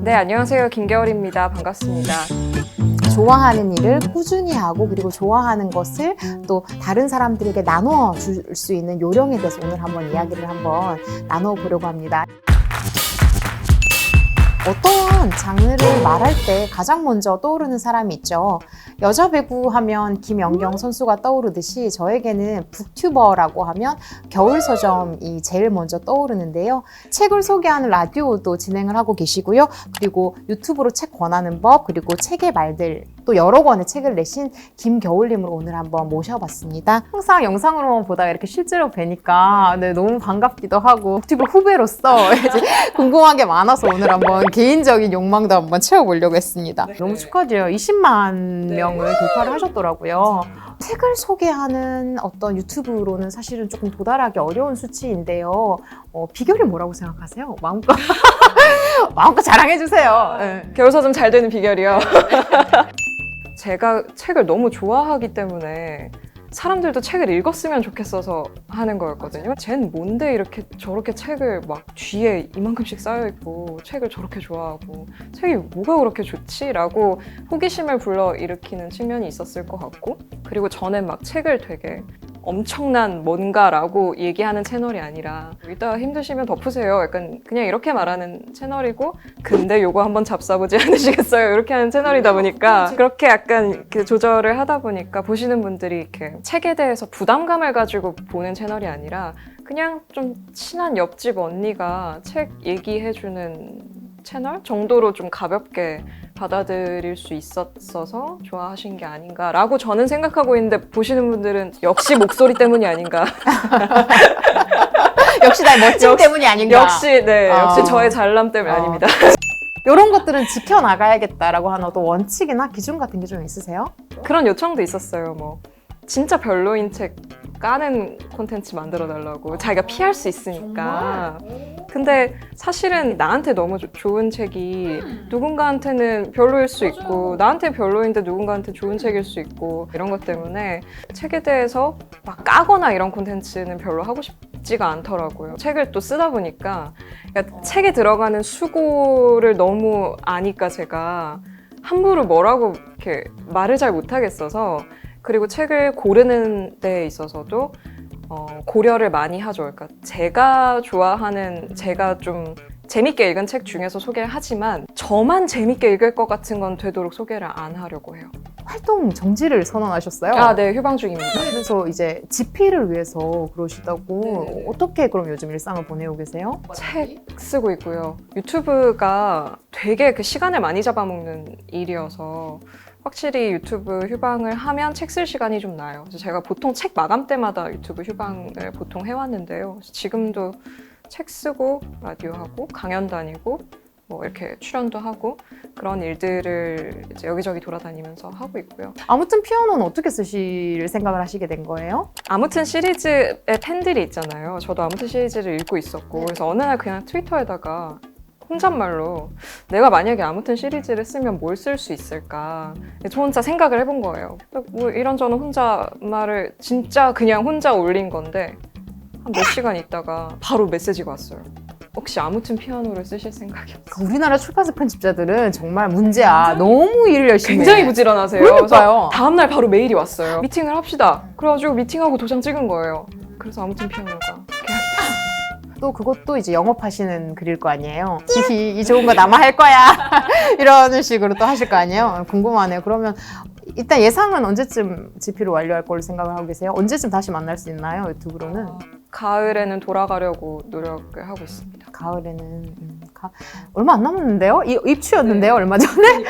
네, 안녕하세요. 김겨울입니다. 반갑습니다. 좋아하는 일을 꾸준히 하고 그리고 좋아하는 것을 또 다른 사람들에게 나눠 줄 수 있는 요령에 대해서 오늘 한번 이야기를 한번 나눠 보려고 합니다. 어떠한 장르를 말할 때 가장 먼저 떠오르는 사람이 있죠. 여자 배구 하면 김연경 선수가 떠오르듯이 저에게는 북튜버라고 하면 겨울서점이 제일 먼저 떠오르는데요. 책을 소개하는 라디오도 진행을 하고 계시고요. 그리고 유튜브로 책 권하는 법, 그리고 책의 말들, 또 여러 권의 책을 내신 김겨울님을 오늘 한번 모셔봤습니다. 항상 영상으로만 보다가 이렇게 실제로 뵈니까 너무 반갑기도 하고 북튜버 후배로서 이제 궁금한 게 많아서 오늘 한번 개인적인 욕망도 한번 채워보려고 했습니다. 네. 너무 축하드려요. 20만 명을 돌파를 하셨더라고요. 책을 소개하는 어떤 유튜브로는 사실은 조금 도달하기 어려운 수치인데요. 비결이 뭐라고 생각하세요? 마음껏 마음껏 자랑해주세요. 네. 겨울서점 잘 되는 비결이요. 제가 책을 너무 좋아하기 때문에 사람들도 책을 읽었으면 좋겠어서 하는 거였거든요. 쟨 뭔데 이렇게 저렇게 책을 막 뒤에 이만큼씩 쌓여있고 책을 저렇게 좋아하고 책이 뭐가 그렇게 좋지? 라고 호기심을 불러일으키는 측면이 있었을 것 같고, 그리고 저는 막 책을 되게 엄청난 뭔가라고 얘기하는 채널이 아니라 이따 힘드시면 덮으세요. 약간 그냥 이렇게 말하는 채널이고, 근데 요거 한번 잡숴보지 않으시겠어요? 이렇게 하는 채널이다 보니까 그렇게 약간 이렇게 조절을 하다 보니까 보시는 분들이 이렇게 책에 대해서 부담감을 가지고 보는 채널이 아니라 그냥 좀 친한 옆집 언니가 책 얘기해주는 채널 정도로 좀 가볍게 받아들일 수 있었어서 좋아하신 게 아닌가라고 저는 생각하고 있는데, 보시는 분들은 역시 목소리 때문이 아닌가. 역시 나의 멋짐 때문이 아닌가. 역시 저의 잘남 때문이 아닙니다. 이런 것들은 지켜나가야겠다라고 하는 어떤 원칙이나 기준 같은 게 좀 있으세요? 그런 요청도 있었어요. 뭐 진짜 별로인 책 까는 콘텐츠 만들어 달라고. 자기가 피할 수 있으니까. 근데 사실은 나한테 너무 좋은 책이 누군가한테는 별로일 수 있고, 나한테 별로인데 누군가한테 좋은 책일 수 있고, 이런 것 때문에 책에 대해서 막 까거나 이런 콘텐츠는 별로 하고 싶지가 않더라고요. 책을 또 쓰다 보니까, 그러니까 책에 들어가는 수고를 너무 아니까 제가 함부로 뭐라고 이렇게 말을 잘 못하겠어서, 그리고 책을 고르는 데 있어서도 고려를 많이 하죠. 그러니까 제가 좋아하는, 제가 좀 재밌게 읽은 책 중에서 소개를 하지만 저만 재밌게 읽을 것 같은 건 되도록 소개를 안 하려고 해요. 활동 정지를 선언하셨어요? 아, 네, 휴방 중입니다. 그래서 이제 집필을 위해서 그러시다고. 네. 어떻게 그럼 요즘 일상을 보내고 계세요? 책 쓰고 있고요. 유튜브가 되게 그 시간을 많이 잡아먹는 일이어서 확실히 유튜브 휴방을 하면 책 쓸 시간이 좀 나요. 그래서 제가 보통 책 마감 때마다 유튜브 휴방을 보통 해왔는데요. 지금도 책 쓰고 라디오 하고 강연 다니고 뭐 이렇게 출연도 하고 그런 일들을 이제 여기저기 돌아다니면서 하고 있고요. 아무튼 피아노는 어떻게 쓰실 생각을 하시게 된 거예요? 아무튼 시리즈의 팬들이 있잖아요. 저도 아무튼 시리즈를 읽고 있었고, 그래서 어느 날 그냥 트위터에다가 혼잣말로 내가 만약에 아무튼 시리즈를 쓰면 뭘 쓸 수 있을까, 저 혼자 생각을 해본 거예요. 뭐 이런저런 혼잣말을 진짜 그냥 혼자 올린 건데 한 몇 시간 있다가 바로 메시지가 왔어요. 혹시 아무튼 피아노를 쓰실 생각이 없어요? 우리나라 출판사 편집자들은 정말 문제야. 너무 일을 열심히 굉장히 해. 부지런하세요. 그러니까요. 그래서 다음날 바로 메일이 왔어요. 미팅을 합시다. 그래가지고 미팅하고 도장 찍은 거예요. 그래서 아무튼 피아노가 계약이 됐어요. 또 그것도 이제 영업하시는 글일 거 아니에요. 이 좋은 거 나만 할 거야. 이런 식으로 또 하실 거 아니에요. 궁금하네요. 그러면 일단 예상은 언제쯤 집필을 완료할 걸로 생각을 하고 계세요? 언제쯤 다시 만날 수 있나요? 유튜브로는? 가을에는 돌아가려고 노력을 하고 있습니다. 가을에는 얼마 안 남았는데요? 입추였는데요? 네. 얼마 전에?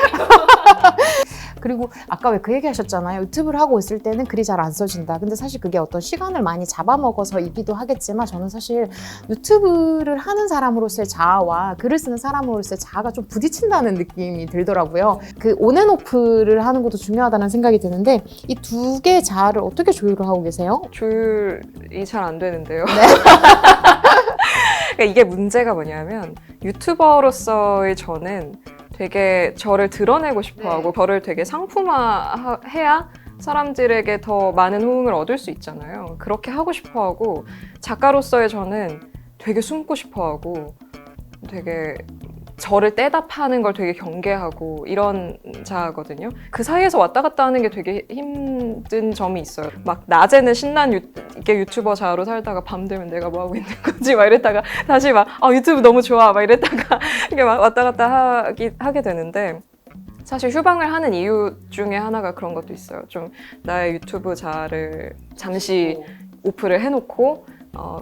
그리고 아까 왜 그 얘기 하셨잖아요. 유튜브를 하고 있을 때는 글이 잘 안 써진다. 근데 사실 그게 어떤 시간을 많이 잡아먹어서이기도 하겠지만, 저는 사실 유튜브를 하는 사람으로서의 자아와 글을 쓰는 사람으로서의 자아가 좀 부딪힌다는 느낌이 들더라고요. 그 온앤오프를 하는 것도 중요하다는 생각이 드는데, 이 두 개의 자아를 어떻게 조율을 하고 계세요? 조율이 잘 안 되는데요. 그러니까 이게 문제가 뭐냐면, 유튜버로서의 저는 되게 저를 드러내고 싶어하고 저를 되게 상품화해야 사람들에게 더 많은 호응을 얻을 수 있잖아요. 그렇게 하고 싶어하고, 작가로서의 저는 되게 숨고 싶어하고 되게 저를 떼다 파는 걸 되게 경계하고 이런 자거든요. 그 사이에서 왔다 갔다 하는 게 되게 힘든 점이 있어요. 막 낮에는 신난 유튜버 자로 살다가 밤 되면 내가 뭐 하고 있는 건지 막 이랬다가 다시 막 유튜브 너무 좋아 막 이랬다가 이게 막 왔다 갔다 하게 되는데, 사실 휴방을 하는 이유 중에 하나가 그런 것도 있어요. 좀 나의 유튜브 자를 잠시 오프를 해놓고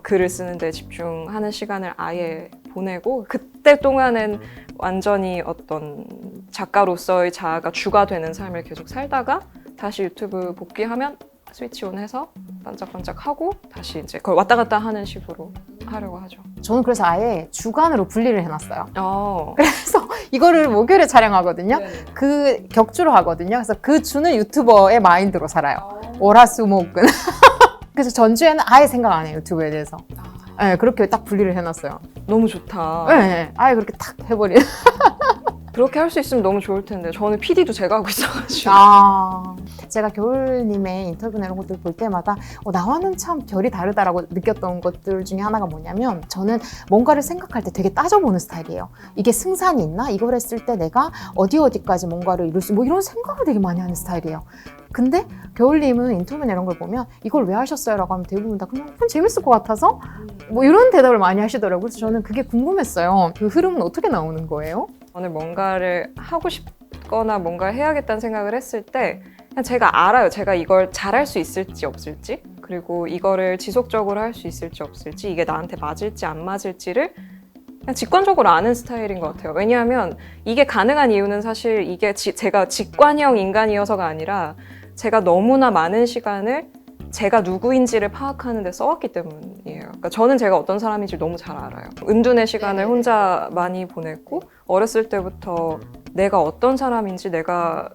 글을 쓰는 데 집중하는 시간을 아예 보내고, 그때 동안은 완전히 어떤 작가로서의 자아가 주가 되는 삶을 계속 살다가 다시 유튜브 복귀하면 스위치 온 해서 반짝반짝 하고 다시 이제 그걸 왔다 갔다 하는 식으로 하려고 하죠. 저는 그래서 아예 주간으로 분리를 해놨어요. 어. 그래서 이거를 목요일에 촬영하거든요. 그 격주로 하거든요. 그래서 그 주는 유튜버의 마인드로 살아요. 월화수목은. 그래서 전주에는 아예 생각 안 해요, 유튜브에 대해서. 네, 그렇게 딱 분리를 해놨어요. 너무 좋다. 네, 아예 그렇게 탁 해버리는. 그렇게 할 수 있으면 너무 좋을 텐데 저는 PD도 제가 하고 있어가지고. 제가 겨울님의 인터뷰나 이런 것들 볼 때마다 나와는 참 결이 다르다라고 느꼈던 것들 중에 하나가 뭐냐면, 저는 뭔가를 생각할 때 되게 따져보는 스타일이에요. 이게 승산이 있나? 이걸 했을 때 내가 어디까지 뭔가를 이룰 수, 뭐 이런 생각을 되게 많이 하는 스타일이에요. 근데 겨울님은 인터뷰나 이런 걸 보면 이걸 왜 하셨어요? 라고 하면 대부분 다 그냥 재밌을 것 같아서 뭐 이런 대답을 많이 하시더라고요. 그래서 저는 그게 궁금했어요. 그 흐름은 어떻게 나오는 거예요? 저는 뭔가를 하고 싶거나 뭔가를 해야겠다는 생각을 했을 때 그냥 제가 알아요. 제가 이걸 잘할 수 있을지 없을지, 그리고 이거를 지속적으로 할 수 있을지 없을지, 이게 나한테 맞을지 안 맞을지를 그냥 직관적으로 아는 스타일인 것 같아요. 왜냐하면 이게 가능한 이유는 사실 이게 제가 직관형 인간이어서가 아니라 제가 너무나 많은 시간을 제가 누구인지를 파악하는 데 써왔기 때문이에요. 그러니까 저는 제가 어떤 사람인지 너무 잘 알아요. 은둔의 시간을 혼자 많이 보냈고, 어렸을 때부터 내가 어떤 사람인지, 내가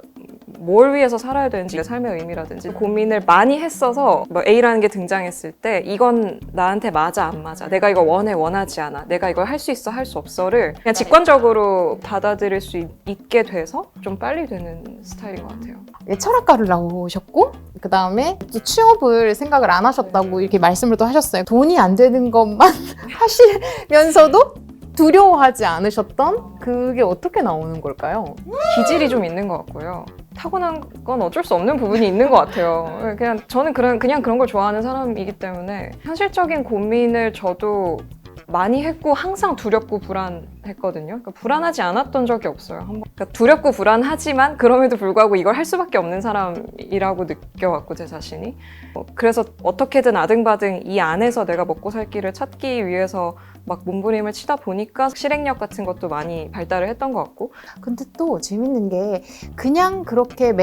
뭘 위해서 살아야 되는지, 내 삶의 의미라든지 고민을 많이 했어서 뭐 A라는 게 등장했을 때 이건 나한테 맞아 안 맞아, 내가 이걸 원하지 않아, 내가 이걸 할 수 있어 할 수 없어를 그냥 직관적으로 받아들일 수 있게 돼서 좀 빨리 되는 스타일인 것 같아요. 철학과를 나오셨고, 그 다음에 또 취업을 생각을 안 하셨다고 이렇게 말씀을 또 하셨어요. 돈이 안 되는 것만 하시면서도 두려워하지 않으셨던 그게 어떻게 나오는 걸까요? 기질이 좀 있는 것 같고요. 타고난 건 어쩔 수 없는 부분이 있는 것 같아요. 그냥 저는 그냥 그런 걸 좋아하는 사람이기 때문에 현실적인 고민을 저도 많이 했고 항상 두렵고 불안했거든요. 그러니까 불안하지 않았던 적이 없어요. 그러니까 두렵고 불안하지만 그럼에도 불구하고 이걸 할 수밖에 없는 사람이라고 느껴왔고, 제 자신이. 그래서 어떻게든 아등바등 이 안에서 내가 먹고 살 길을 찾기 위해서 막 몸부림을 치다 보니까 실행력 같은 것도 많이 발달을 했던 것 같고. 근데 또 재밌는 게, 그냥 그렇게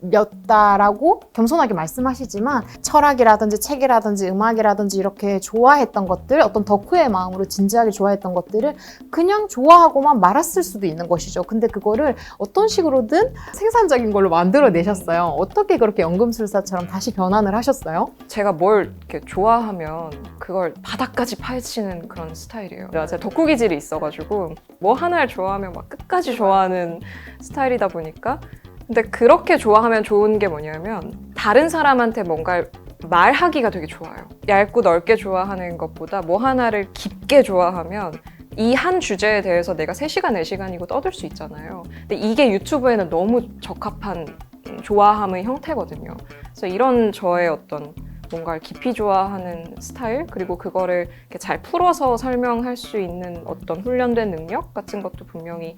매달렸다라고 겸손하게 말씀하시지만 철학이라든지 책이라든지 음악이라든지 이렇게 좋아했던 것들, 어떤 덕후의 마음으로 진지하게 좋아했던 것들을 그냥 좋아하고만 말았을 수도 있는 것이죠. 근데 그거를 어떤 식으로든 생산적인 걸로 만들어내셨어요. 어떻게 그렇게 연금술사처럼 다시 변환을 하셨어요? 제가 뭘 이렇게 좋아하면 그걸 바닥까지 파헤치는 그런 스타일이에요. 제가 덕후 기질이 있어가지고 뭐 하나를 좋아하면 막 끝까지 좋아하는 스타일이다 보니까. 근데 그렇게 좋아하면 좋은 게 뭐냐면 다른 사람한테 뭔가를 말하기가 되게 좋아요. 얇고 넓게 좋아하는 것보다 뭐 하나를 깊게 좋아하면 이 한 주제에 대해서 내가 3시간, 4시간이고 떠들 수 있잖아요. 근데 이게 유튜브에는 너무 적합한 좋아함의 형태거든요. 그래서 이런 저의 어떤 뭔가를 깊이 좋아하는 스타일, 그리고 그거를 이렇게 잘 풀어서 설명할 수 있는 어떤 훈련된 능력 같은 것도 분명히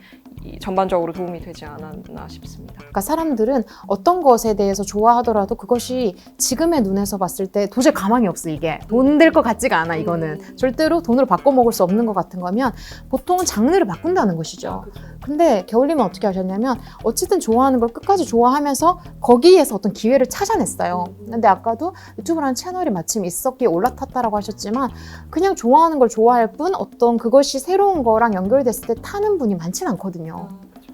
전반적으로 도움이 되지 않았나 싶습니다. 그러니까 사람들은 어떤 것에 대해서 좋아하더라도 그것이 지금의 눈에서 봤을 때 도저히 가망이 없어. 이게 돈 될 것 같지가 않아. 이거는 절대로 돈으로 바꿔 먹을 수 없는 것 같은 거면 보통은 장르를 바꾼다는 것이죠. 근데 겨울님은 어떻게 하셨냐면 어쨌든 좋아하는 걸 끝까지 좋아하면서 거기에서 어떤 기회를 찾아냈어요. 근데 아까도 유튜브라는 채널이 마침 있었기에 올라탔다라고 하셨지만 그냥 좋아하는 걸 좋아할 뿐 어떤 그것이 새로운 거랑 연결됐을 때 타는 분이 많진 않거든요.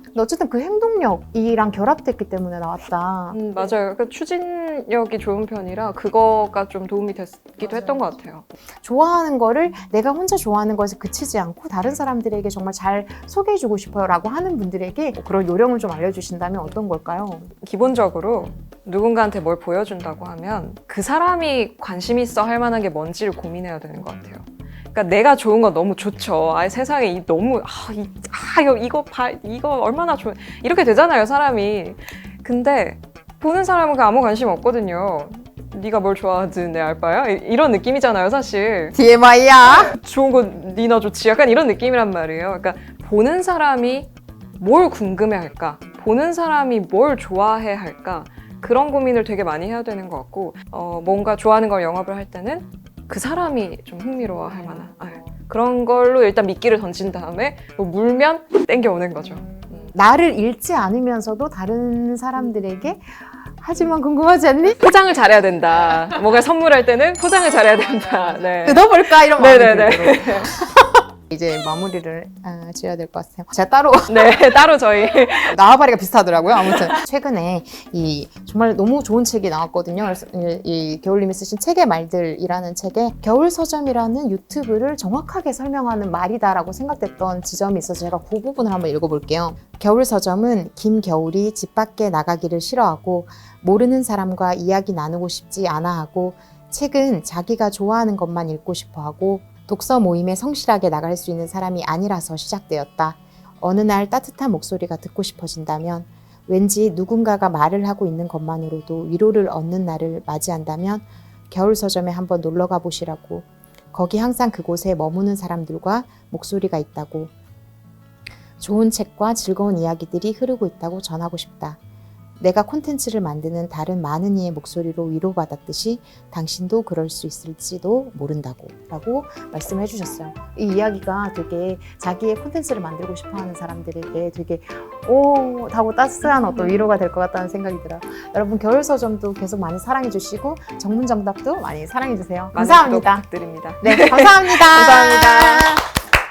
근데 어쨌든 그 행동력이랑 결합됐기 때문에 나왔다. 맞아요. 그러니까 추진력이 좋은 편이라 그거가 좀 도움이 됐기도 했던 것 같아요. 좋아하는 거를 내가 혼자 좋아하는 것에 그치지 않고 다른 사람들에게 정말 잘 소개해주고 싶어요 라고 하는 분들에게 그런 요령을 좀 알려주신다면 어떤 걸까요? 기본적으로 누군가한테 뭘 보여준다고 하면 그 사람이 관심 있어 할 만한 게 뭔지를 고민해야 되는 것 같아요. 그러니까 내가 좋은 건 너무 좋죠. 세상에 너무 이거 얼마나 좋아 이렇게 되잖아요, 사람이. 근데 보는 사람은 아무 관심 없거든요. 네가 뭘 좋아하든 내 알바야? 이런 느낌이잖아요, 사실. TMI야. 좋은 거 니나 좋지. 약간 이런 느낌이란 말이에요. 그러니까 보는 사람이 뭘 궁금해할까? 보는 사람이 뭘 좋아해 할까? 그런 고민을 되게 많이 해야 되는 것 같고, 뭔가 좋아하는 걸 영업을 할 때는 그 사람이 좀 흥미로워할 만한 그런 걸로 일단 미끼를 던진 다음에 뭐 물면 땡겨오는 거죠. 나를 잃지 않으면서도 다른 사람들에게 하지만 궁금하지 않니? 포장을 잘해야 된다. 뭔가 선물할 때는 포장을 잘해야 된다. 네. 뜯어볼까? 이런 마음이 네네네. 들도록. 이제 마무리를 지어야 될 것 같아요. 제가 따로 네, 따로 저희 나와바리가 비슷하더라고요. 아무튼 최근에 이 정말 너무 좋은 책이 나왔거든요. 그래서 이 겨울님이 쓰신 책의 말들이라는 책에 겨울 서점이라는 유튜브를 정확하게 설명하는 말이다라고 생각됐던 지점이 있어서 제가 그 부분을 한번 읽어볼게요. 겨울 서점은 김겨울이 집 밖에 나가기를 싫어하고 모르는 사람과 이야기 나누고 싶지 않아 하고 책은 자기가 좋아하는 것만 읽고 싶어 하고 독서 모임에 성실하게 나갈 수 있는 사람이 아니라서 시작되었다. 어느 날 따뜻한 목소리가 듣고 싶어진다면, 왠지 누군가가 말을 하고 있는 것만으로도 위로를 얻는 날을 맞이한다면 겨울 서점에 한번 놀러 가보시라고. 거기 항상 그곳에 머무는 사람들과 목소리가 있다고. 좋은 책과 즐거운 이야기들이 흐르고 있다고 전하고 싶다. 내가 콘텐츠를 만드는 다른 많은 이의 목소리로 위로받았듯이 당신도 그럴 수 있을지도 모른다고 라고 말씀을 해주셨어요. 이 이야기가 되게 자기의 콘텐츠를 만들고 싶어하는 사람들에게 되게 하고 따스한 어떤 위로가 될 것 같다는 생각이 들어요. 여러분 겨울 서점도 계속 많이 사랑해 주시고 정문정답도 많이 사랑해 주세요. 감사합니다. 부탁드립니다. 네, 감사합니다. 감사합니다.